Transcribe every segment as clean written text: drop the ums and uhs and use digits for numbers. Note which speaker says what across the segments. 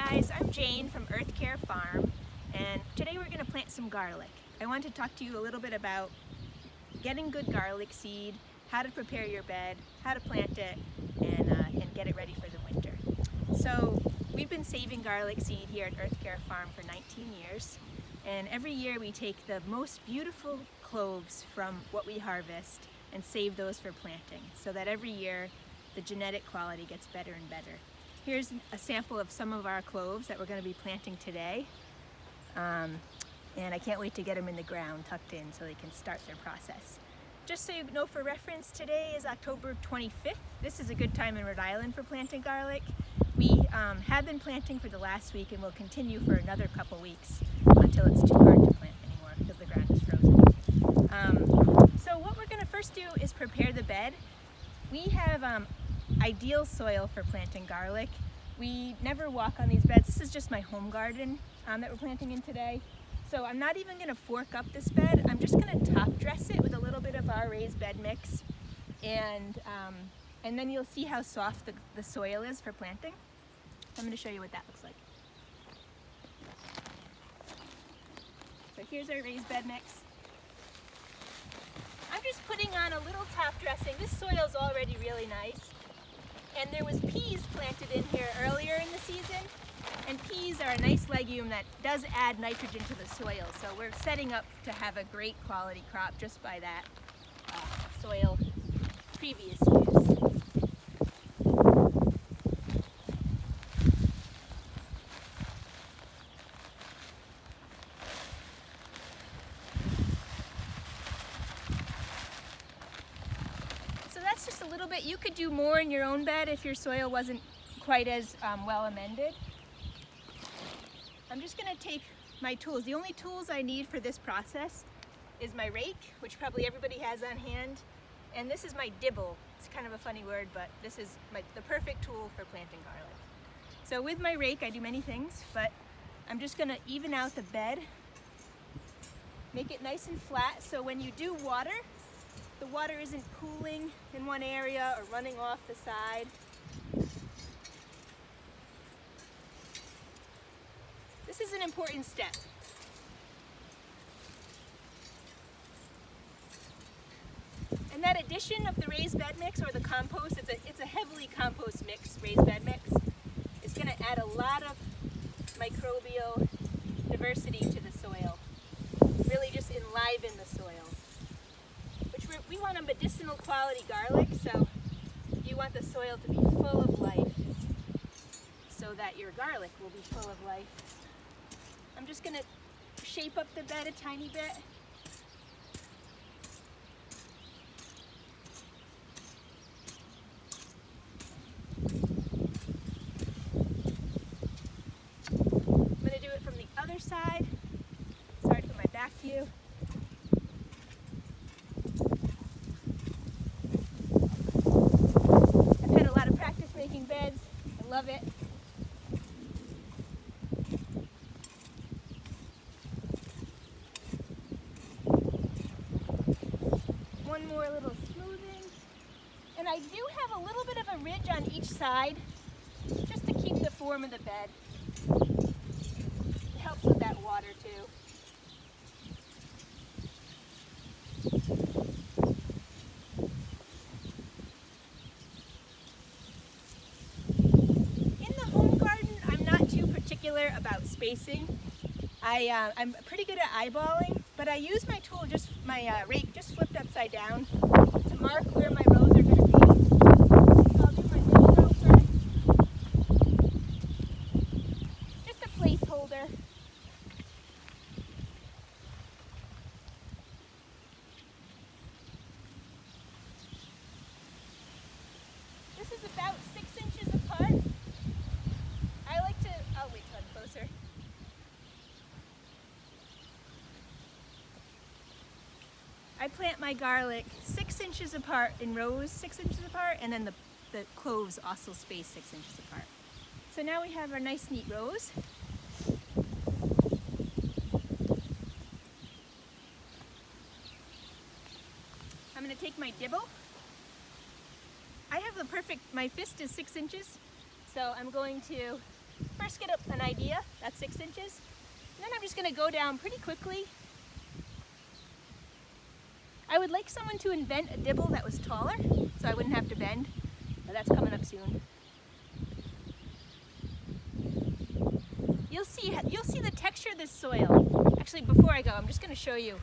Speaker 1: guys, I'm Jane from Earth Care Farm, and today we're going to plant some garlic. I want to talk to you a little bit about getting good garlic seed, how to prepare your bed, how to plant it, and get it ready for the winter. So we've been saving garlic seed here at Earth Care Farm for 19 years, and every year we take the most beautiful cloves from what we harvest and save those for planting, so that every year the genetic quality gets better and better. Here's a sample of some of our cloves that we're going to be planting today. And I can't wait to get them in the ground tucked in so they can start their process. Just so you know, for reference, today is October 25th. This is a good time in Rhode Island for planting garlic. We have been planting for the last week and will continue for another couple weeks until it's too hard to plant anymore because the ground is frozen. So what we're going to first do is prepare the bed. We have ideal soil for planting garlic. We never walk on these beds. This is just my home garden that we're planting in today. So I'm not even going to fork up this bed. I'm just going to top dress it with a little bit of our raised bed mix, and then you'll see how soft the soil is for planting. I'm going to show you what that looks like. So here's our raised bed mix. I'm just putting on a little top dressing. This soil is already really nice. And there was peas planted in here earlier in the season. And peas are a nice legume that does add nitrogen to the soil. So we're setting up to have a great quality crop just by that soil previous use. So that's just a little bit. You could do more in your own bed if your soil wasn't quite as well amended. I'm just going to take my tools. The only tools I need for this process is my rake, which probably everybody has on hand, and this is my dibble. It's kind of a funny word, but this is the perfect tool for planting garlic. So with my rake I do many things, but I'm just going to even out the bed, make it nice and flat, so when you do water, the water isn't pooling in one area or running off the side. This is an important step. And that addition of the raised bed mix or the compost, it's a heavily compost mix, raised bed mix. It's going to add a lot of microbial diversity to the soil. Really just enliven the soil. We want a medicinal quality garlic, so you want the soil to be full of life so that your garlic will be full of life. I'm just going to shape up the bed a tiny bit. I'm going to do it from the other side. Sorry to put my back to you. I've had a lot of practice making beds. I love it. One more little smoothing, and I do have a little bit of a ridge on each side just to keep the form of the bed. It helps with that water too. In the home garden, I'm not too particular about spacing. I'm pretty good at eyeballing, but I use my tool, my rake just flipped upside down, to mark where my rows are going to be. So I'll do my middle row first. Just a placeholder. This is about 6 inches apart. I'll wait till I'm closer. I plant my garlic 6 inches apart in rows, 6 inches apart, and then the cloves also space 6 inches apart. So now we have our nice neat rows. I'm going to take my dibble. I have my fist is 6 inches, so I'm going to first get an idea, that's 6 inches. And then I'm just gonna go down pretty quickly. I would like someone to invent a dibble that was taller, so I wouldn't have to bend, but that's coming up soon. You'll see the texture of this soil. Actually, before I go, I'm just gonna show you.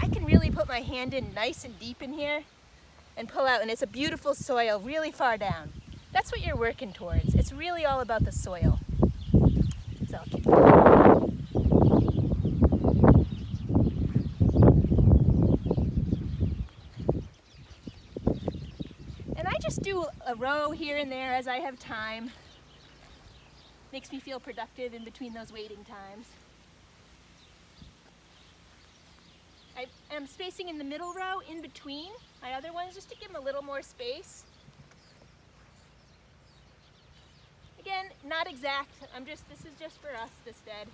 Speaker 1: I can really put my hand in nice and deep in here and pull out, and it's a beautiful soil really far down. That's what you're working towards. It's really all about the soil. So I'll keep going. And I just do a row here and there as I have time. Makes me feel productive in between those waiting times. I am spacing in the middle row in between my other ones just to give them a little more space. Again, not exact. This is just for us, this bed.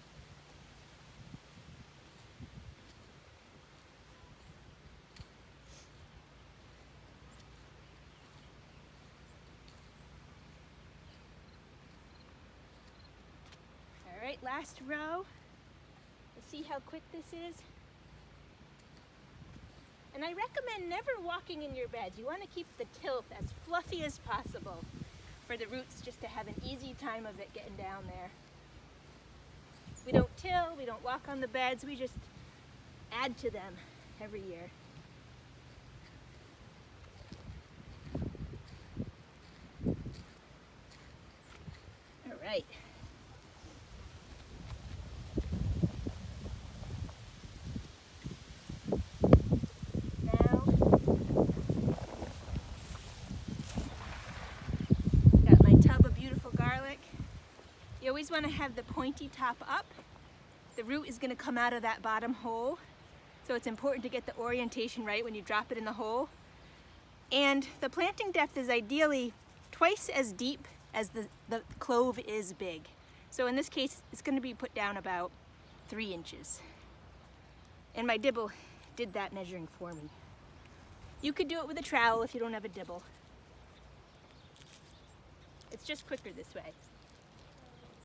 Speaker 1: All right, last row. Let's see how quick this is. And I recommend never walking in your beds. You want to keep the tilth as fluffy as possible for the roots just to have an easy time of it getting down there. We don't till, we don't walk on the beds, we just add to them every year. All right. You always want to have the pointy top up. The root is going to come out of that bottom hole, so it's important to get the orientation right when you drop it in the hole. And the planting depth is ideally twice as deep as the clove is big. So in this case, it's going to be put down about 3 inches. And my dibble did that measuring for me. You could do it with a trowel if you don't have a dibble. It's just quicker this way.